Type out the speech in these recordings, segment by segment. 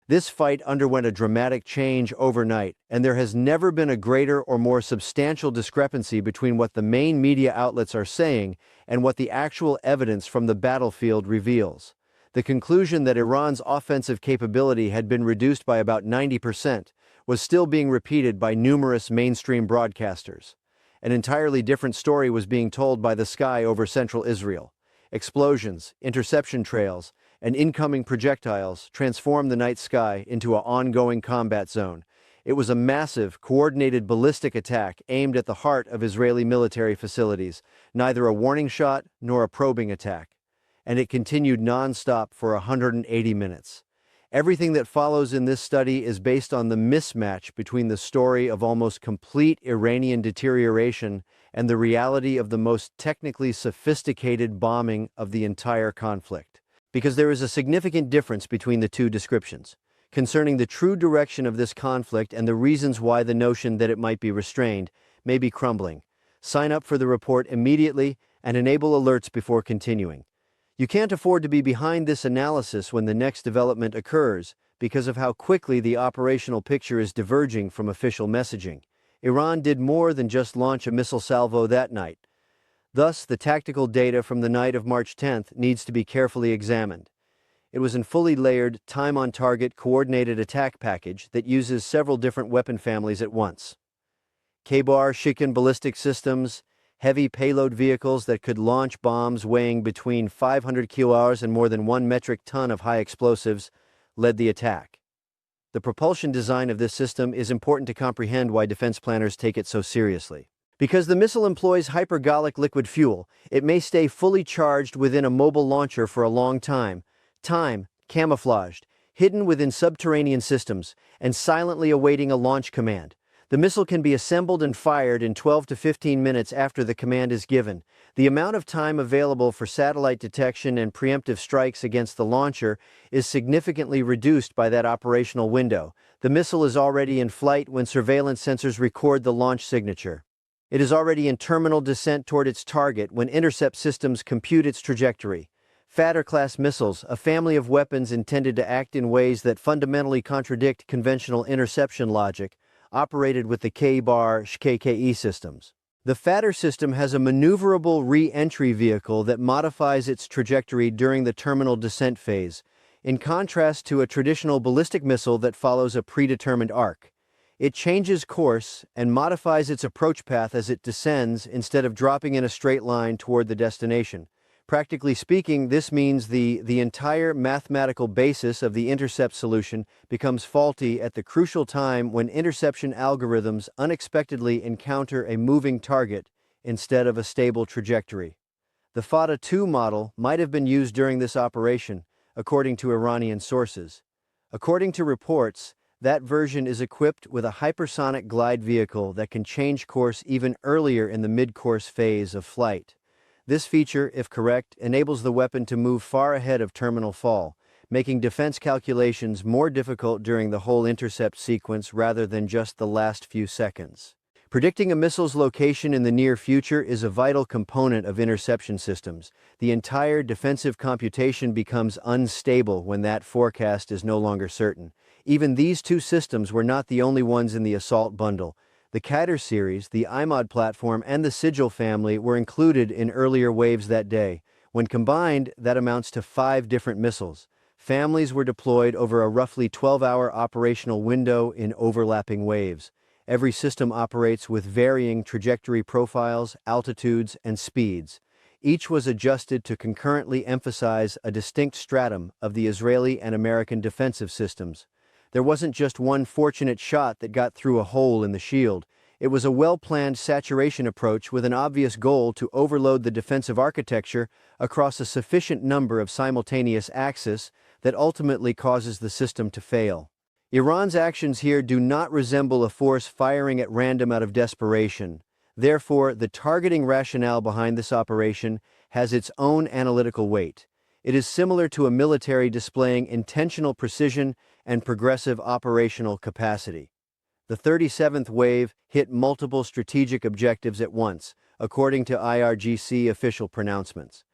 This fight underwent a dramatic change overnight, and there has never been a greater or more substantial discrepancy between what the main media outlets are saying and what the actual evidence from the battlefield reveals. The conclusion that Iran's offensive capability had been reduced by about 90% was still being repeated by numerous mainstream broadcasters. An entirely different story was being told by the sky over central Israel. Explosions, interception trails, and incoming projectiles transformed the night sky into an ongoing combat zone. It was a massive, coordinated ballistic attack aimed at the heart of Israeli military facilities, neither a warning shot nor a probing attack. And it continued non-stop for 180 minutes. Everything that follows in this study is based on the mismatch between the story of almost complete Iranian deterioration and the reality of the most technically sophisticated bombing of the entire conflict. Because there is a significant difference between the two descriptions, concerning the true direction of this conflict and the reasons why the notion that it might be restrained may be crumbling. Sign up for the report immediately and enable alerts before continuing. You can't afford to be behind this analysis when the next development occurs because of how quickly the operational picture is diverging from official messaging. Iran did more than just launch a missile salvo that night. Thus, the tactical data from the night of March 10th needs to be carefully examined. It was a fully layered, time-on-target, coordinated attack package that uses several different weapon families at once. K-bar-Shikan ballistic systems, heavy payload vehicles that could launch bombs weighing between 500 kilograms and more than 1 metric ton of high explosives, led the attack. The propulsion design of this system is important to comprehend why defense planners take it so seriously. Because the missile employs hypergolic liquid fuel, it may stay fully charged within a mobile launcher for a long time, camouflaged, hidden within subterranean systems, and silently awaiting a launch command. The missile can be assembled and fired in 12 to 15 minutes after the command is given. The amount of time available for satellite detection and preemptive strikes against the launcher is significantly reduced by that operational window. The missile is already in flight when surveillance sensors record the launch signature. It is already in terminal descent toward its target when intercept systems compute its trajectory. Fatter-class missiles, a family of weapons intended to act in ways that fundamentally contradict conventional interception logic, operated with the K-bar-SHKKE systems. The Fatter system has a maneuverable re-entry vehicle that modifies its trajectory during the terminal descent phase, in contrast to a traditional ballistic missile that follows a predetermined arc. It changes course and modifies its approach path as it descends instead of dropping in a straight line toward the destination. Practically speaking, this means the entire mathematical basis of the intercept solution becomes faulty at the crucial time when interception algorithms unexpectedly encounter a moving target instead of a stable trajectory. The FATA-2 model might have been used during this operation, according to Iranian sources. According to reports, that version is equipped with a hypersonic glide vehicle that can change course even earlier in the mid-course phase of flight. This feature, if correct, enables the weapon to move far ahead of terminal fall, making defense calculations more difficult during the whole intercept sequence rather than just the last few seconds. Predicting a missile's location in the near future is a vital component of interception systems. The entire defensive computation becomes unstable when that forecast is no longer certain. Even these two systems were not the only ones in the assault bundle. The Qatar series, the IMOD platform, and the Sigil family were included in earlier waves that day. When combined, that amounts to 5 different missiles. Families were deployed over a roughly 12-hour operational window in overlapping waves. Every system operates with varying trajectory profiles, altitudes, and speeds. Each was adjusted to concurrently emphasize a distinct stratum of the Israeli and American defensive systems. There wasn't just one fortunate shot that got through a hole in the shield. It was a well-planned saturation approach with an obvious goal to overload the defensive architecture across a sufficient number of simultaneous axes that ultimately causes the system to fail. Iran's actions here do not resemble a force firing at random out of desperation. Therefore, the targeting rationale behind this operation has its own analytical weight. It is similar to a military displaying intentional precision and progressive operational capacity. The 37th wave hit multiple strategic objectives at once, according to IRGC official pronouncements.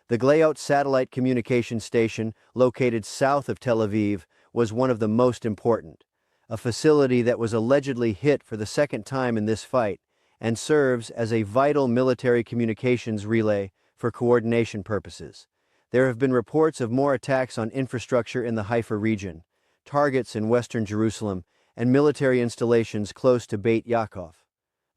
The Glayot satellite communication station, located south of Tel Aviv, was one of the most important, a facility that was allegedly hit for the second time in this fight and serves as a vital military communications relay for coordination purposes. There have been reports of more attacks on infrastructure in the Haifa region, targets in western Jerusalem, and military installations close to Beit Yaakov.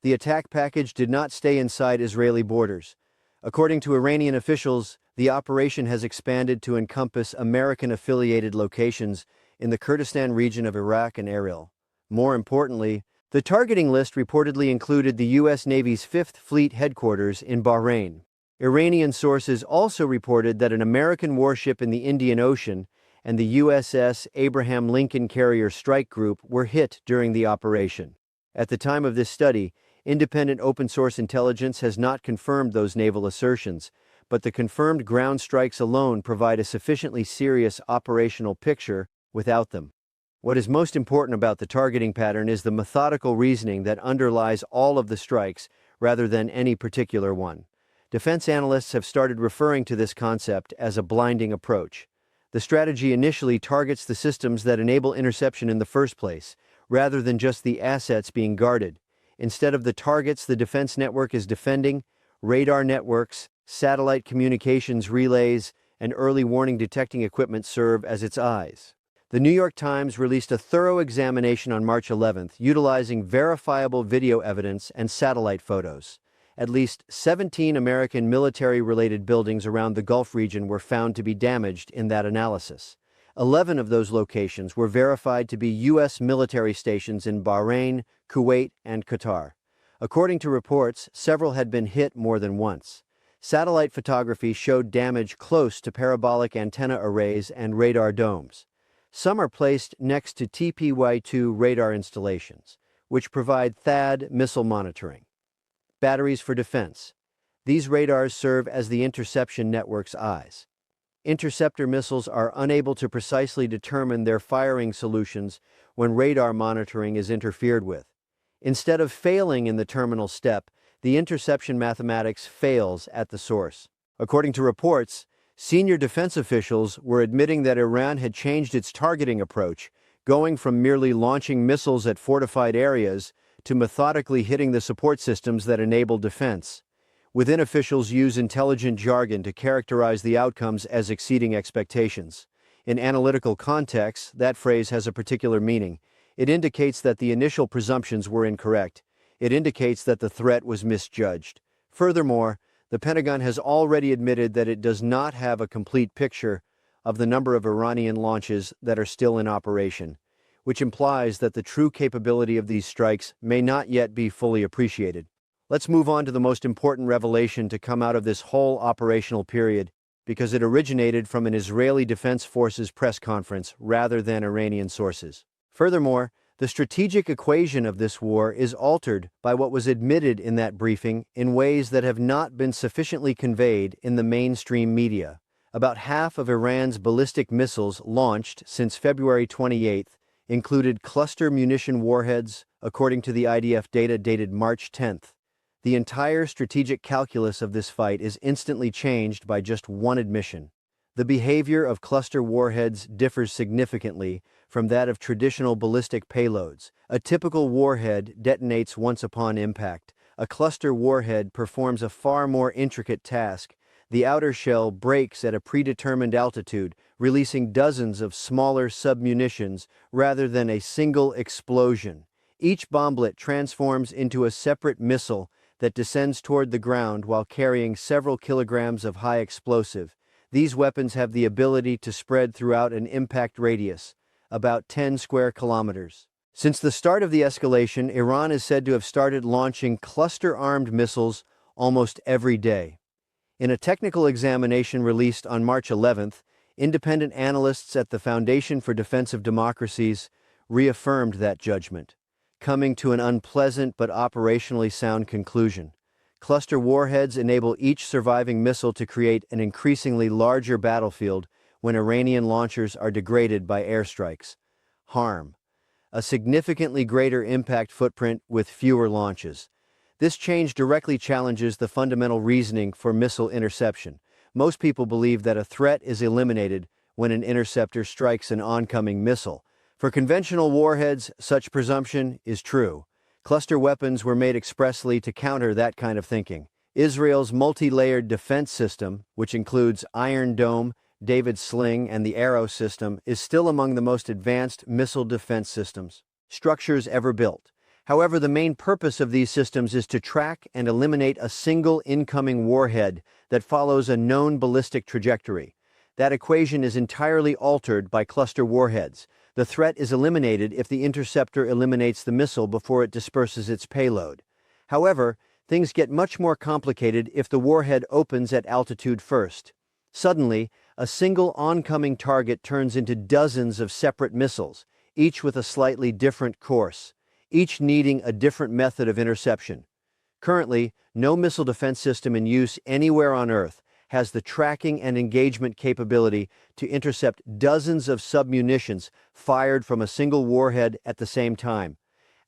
The attack package did not stay inside Israeli borders. According to Iranian officials, the operation has expanded to encompass American-affiliated locations in the Kurdistan region of Iraq and Erbil. More importantly, the targeting list reportedly included the U.S. Navy's 5th Fleet headquarters in Bahrain. Iranian sources also reported that an American warship in the Indian Ocean and the USS Abraham Lincoln Carrier Strike Group were hit during the operation. At the time of this study, independent open-source intelligence has not confirmed those naval assertions, but the confirmed ground strikes alone provide a sufficiently serious operational picture without them. What is most important about the targeting pattern is the methodical reasoning that underlies all of the strikes rather than any particular one. Defense analysts have started referring to this concept as a blinding approach. The strategy initially targets the systems that enable interception in the first place, rather than just the assets being guarded. Instead of the targets the defense network is defending, radar networks, satellite communications relays, and early warning detecting equipment serve as its eyes. The New York Times released a thorough examination on March 11th, utilizing verifiable video evidence and satellite photos. At least 17 American military-related buildings around the Gulf region were found to be damaged in that analysis. 11 of those locations were verified to be U.S. military stations in Bahrain, Kuwait, and Qatar. According to reports, several had been hit more than once. Satellite photography showed damage close to parabolic antenna arrays and radar domes. Some are placed next to TPY-2 radar installations, which provide THAAD missile monitoring. Batteries for defense. These radars serve as the interception network's eyes. Interceptor missiles are unable to precisely determine their firing solutions when radar monitoring is interfered with. Instead of failing in the terminal step, the interception mathematics fails at the source. According to reports, senior defense officials were admitting that Iran had changed its targeting approach, going from merely launching missiles at fortified areas to methodically hitting the support systems that enable defense. Within officials use intelligent jargon to characterize the outcomes as exceeding expectations. In analytical contexts, that phrase has a particular meaning. It indicates that the initial presumptions were incorrect. It indicates that the threat was misjudged. Furthermore, the Pentagon has already admitted that it does not have a complete picture of the number of Iranian launches that are still in operation, which implies that the true capability of these strikes may not yet be fully appreciated. Let's move on to the most important revelation to come out of this whole operational period, because it originated from an Israeli Defense Forces press conference rather than Iranian sources. Furthermore, the strategic equation of this war is altered by what was admitted in that briefing in ways that have not been sufficiently conveyed in the mainstream media. About half of Iran's ballistic missiles launched since February 28th included cluster munition warheads, according to the IDF data dated March 10th. The entire strategic calculus of this fight is instantly changed by just one admission. The behavior of cluster warheads differs significantly from that of traditional ballistic payloads. A typical warhead detonates once upon impact. A cluster warhead performs a far more intricate task. The outer shell breaks at a predetermined altitude, releasing dozens of smaller submunitions rather than a single explosion. Each bomblet transforms into a separate missile that descends toward the ground while carrying several kilograms of high explosive. These weapons have the ability to spread throughout an impact radius, about 10 square kilometers. Since the start of the escalation, Iran is said to have started launching cluster-armed missiles almost every day. In a technical examination released on March 11th, independent analysts at the Foundation for Defense of Democracies reaffirmed that judgment, coming to an unpleasant but operationally sound conclusion. Cluster warheads enable each surviving missile to create an increasingly larger battlefield when Iranian launchers are degraded by airstrikes. Harm: a significantly greater impact footprint with fewer launches. This change directly challenges the fundamental reasoning for missile interception. Most people believe that a threat is eliminated when an interceptor strikes an oncoming missile. For conventional warheads, such presumption is true. Cluster weapons were made expressly to counter that kind of thinking. Israel's multi-layered defense system, which includes Iron Dome, David's Sling, and the Arrow system, is still among the most advanced missile defense structures ever built. However, the main purpose of these systems is to track and eliminate a single incoming warhead that follows a known ballistic trajectory. That equation is entirely altered by cluster warheads. The threat is eliminated if the interceptor eliminates the missile before it disperses its payload. However, things get much more complicated if the warhead opens at altitude first. Suddenly, a single oncoming target turns into dozens of separate missiles, each with a slightly different course, each needing a different method of interception. Currently, no missile defense system in use anywhere on Earth has the tracking and engagement capability to intercept dozens of submunitions fired from a single warhead at the same time.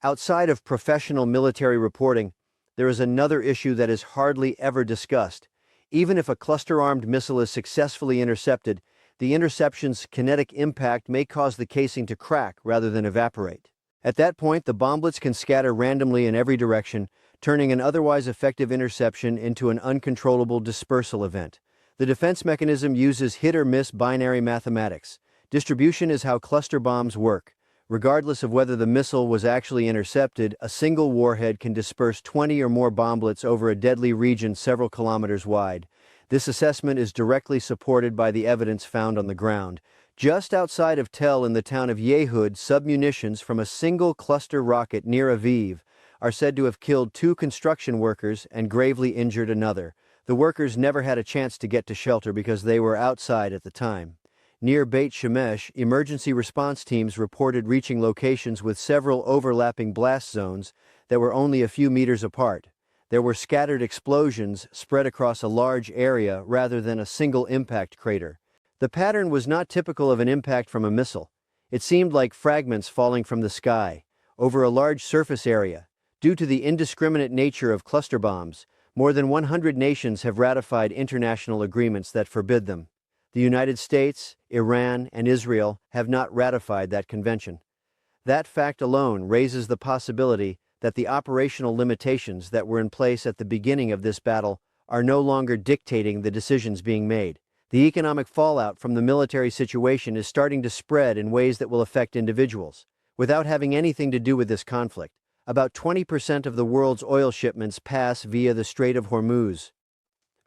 Outside of professional military reporting, there is another issue that is hardly ever discussed. Even if a cluster-armed missile is successfully intercepted, the interception's kinetic impact may cause the casing to crack rather than evaporate. At that point, the bomblets can scatter randomly in every direction, turning an otherwise effective interception into an uncontrollable dispersal event. The defense mechanism uses hit-or-miss binary mathematics. Distribution is how cluster bombs work. Regardless of whether the missile was actually intercepted, a single warhead can disperse 20 or more bomblets over a deadly region several kilometers wide. This assessment is directly supported by the evidence found on the ground. Just outside of Tel in the town of Yehud, submunitions from a single cluster rocket near Aviv are said to have killed 2 construction workers and gravely injured another. The workers never had a chance to get to shelter because they were outside at the time. Near Beit Shemesh, emergency response teams reported reaching locations with several overlapping blast zones that were only a few meters apart. There were scattered explosions spread across a large area rather than a single impact crater. The pattern was not typical of an impact from a missile. It seemed like fragments falling from the sky, over a large surface area. Due to the indiscriminate nature of cluster bombs, more than 100 nations have ratified international agreements that forbid them. The United States, Iran, and Israel have not ratified that convention. That fact alone raises the possibility that the operational limitations that were in place at the beginning of this battle are no longer dictating the decisions being made. The economic fallout from the military situation is starting to spread in ways that will affect individuals. Without having anything to do with this conflict, about 20% of the world's oil shipments pass via the Strait of Hormuz.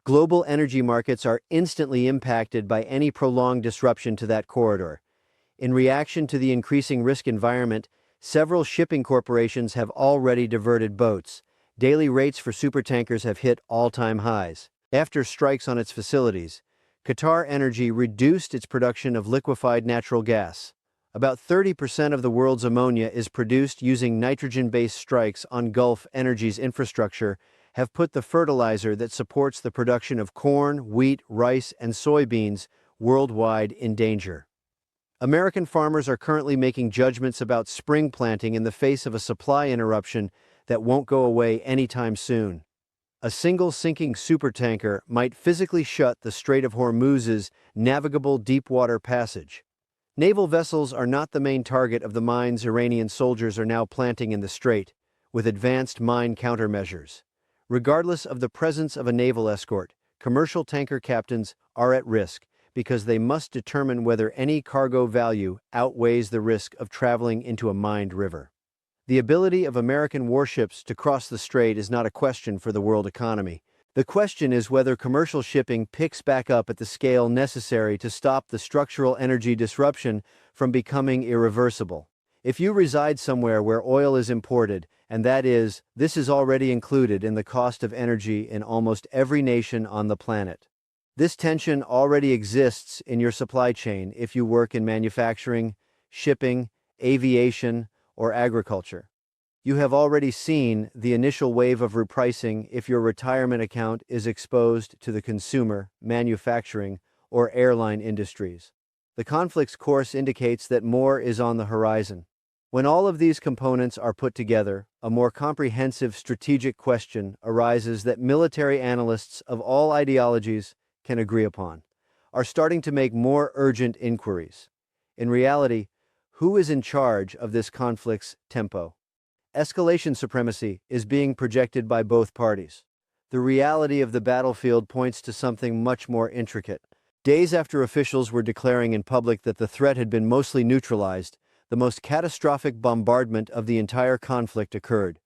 Global energy markets are instantly impacted by any prolonged disruption to that corridor. In reaction to the increasing risk environment, several shipping corporations have already diverted boats. Daily rates for supertankers have hit all-time highs. After strikes on its facilities, Qatar Energy reduced its production of liquefied natural gas. About 30% of the world's ammonia is produced using nitrogen-based strikes on Gulf Energy's infrastructure have put the fertilizer that supports the production of corn, wheat, rice, and soybeans worldwide in danger. American farmers are currently making judgments about spring planting in the face of a supply interruption that won't go away anytime soon. A single sinking supertanker might physically shut the Strait of Hormuz's navigable deepwater passage. Naval vessels are not the main target of the mines Iranian soldiers are now planting in the strait, with advanced mine countermeasures. Regardless of the presence of a naval escort, commercial tanker captains are at risk because they must determine whether any cargo value outweighs the risk of traveling into a mined river. The ability of American warships to cross the strait is not a question for the world economy. The question is whether commercial shipping picks back up at the scale necessary to stop the structural energy disruption from becoming irreversible. If you reside somewhere where oil is imported, and this is already included in the cost of energy in almost every nation on the planet. This tension already exists in your supply chain if you work in manufacturing, shipping, aviation, or agriculture. You have already seen the initial wave of repricing if your retirement account is exposed to the consumer, manufacturing, or airline industries. The conflict's course indicates that more is on the horizon. When all of these components are put together, a more comprehensive strategic question arises that military analysts of all ideologies can agree upon. are starting to make more urgent inquiries. In reality, who is in charge of this conflict's tempo? Escalation supremacy is being projected by both parties. The reality of the battlefield points to something much more intricate. Days after officials were declaring in public that the threat had been mostly neutralized, the most catastrophic bombardment of the entire conflict occurred.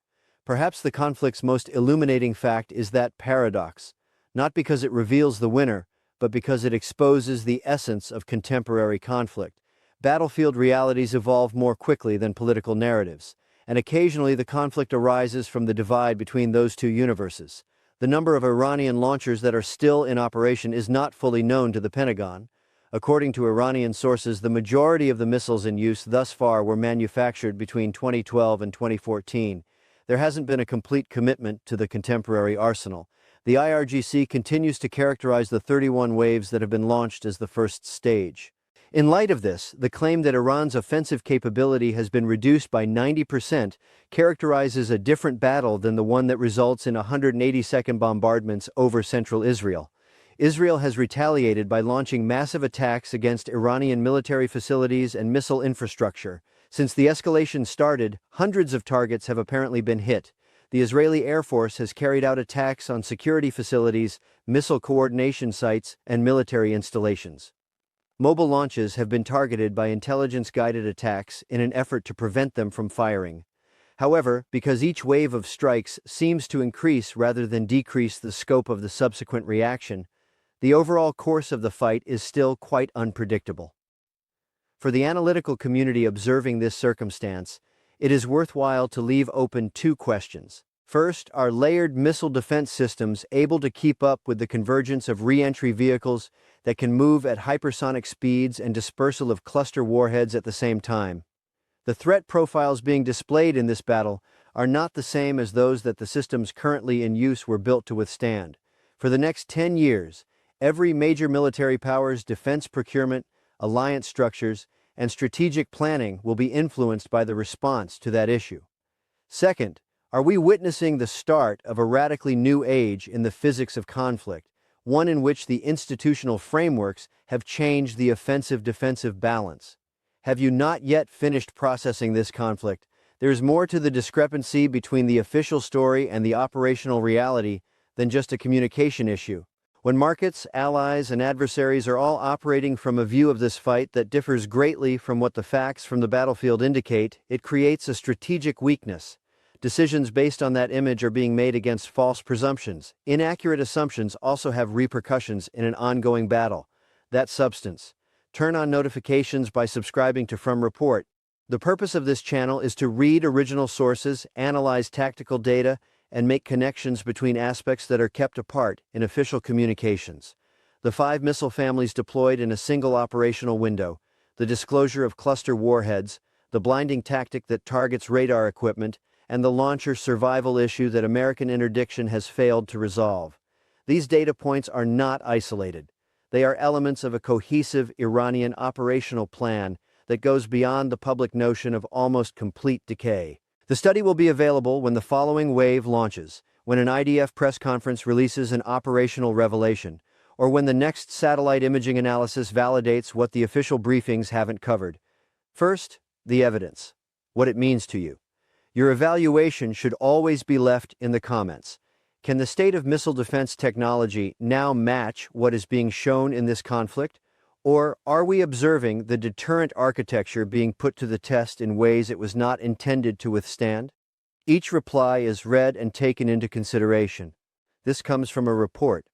Perhaps the conflict's most illuminating fact is that paradox, not because it reveals the winner, but because it exposes the essence of contemporary conflict. Battlefield realities evolve more quickly than political narratives, and occasionally the conflict arises from the divide between those two universes. The number of Iranian launchers that are still in operation is not fully known to the Pentagon. According to Iranian sources, the majority of the missiles in use thus far were manufactured between 2012 and 2014. There hasn't been a complete commitment to the contemporary arsenal. The IRGC continues to characterize the 31 waves that have been launched as the first stage. In light of this, the claim that Iran's offensive capability has been reduced by 90% characterizes a different battle than the one that results in 182nd bombardments over central Israel. Israel has retaliated by launching massive attacks against Iranian military facilities and missile infrastructure. Since the escalation started, hundreds of targets have apparently been hit. The Israeli Air Force has carried out attacks on security facilities, missile coordination sites, and military installations. Mobile launches have been targeted by intelligence-guided attacks in an effort to prevent them from firing. However, because each wave of strikes seems to increase rather than decrease the scope of the subsequent reaction, the overall course of the fight is still quite unpredictable. For the analytical community observing this circumstance, it is worthwhile to leave open two questions. First, are layered missile defense systems able to keep up with the convergence of re-entry vehicles that can move at hypersonic speeds and dispersal of cluster warheads at the same time? The threat profiles being displayed in this battle are not the same as those that the systems currently in use were built to withstand. For the next 10 years, every major military power's defense procurement, alliance structures, and strategic planning will be influenced by the response to that issue. Second, are we witnessing the start of a radically new age in the physics of conflict, one in which the institutional frameworks have changed the offensive-defensive balance? Have you not yet finished processing this conflict? There is more to the discrepancy between the official story and the operational reality than just a communication issue. When markets, allies, and adversaries are all operating from a view of this fight that differs greatly from what the facts from the battlefield indicate, it creates a strategic weakness. Decisions based on that image are being made against false presumptions. Inaccurate assumptions also have repercussions in an ongoing battle. That substance. Turn on notifications by subscribing to From Report. The purpose of this channel is to read original sources, analyze tactical data, and make connections between aspects that are kept apart in official communications. The 5 missile families deployed in a single operational window, the disclosure of cluster warheads, the blinding tactic that targets radar equipment, and the launcher survival issue that American interdiction has failed to resolve. These data points are not isolated. They are elements of a cohesive Iranian operational plan that goes beyond the public notion of almost complete decay. The study will be available when the following wave launches, when an IDF press conference releases an operational revelation, or when the next satellite imaging analysis validates what the official briefings haven't covered. First, the evidence. What it means to you. Your evaluation should always be left in the comments. Can the state of missile defense technology now match what is being shown in this conflict? Or are we observing the deterrent architecture being put to the test in ways it was not intended to withstand? Each reply is read and taken into consideration. This comes from a report,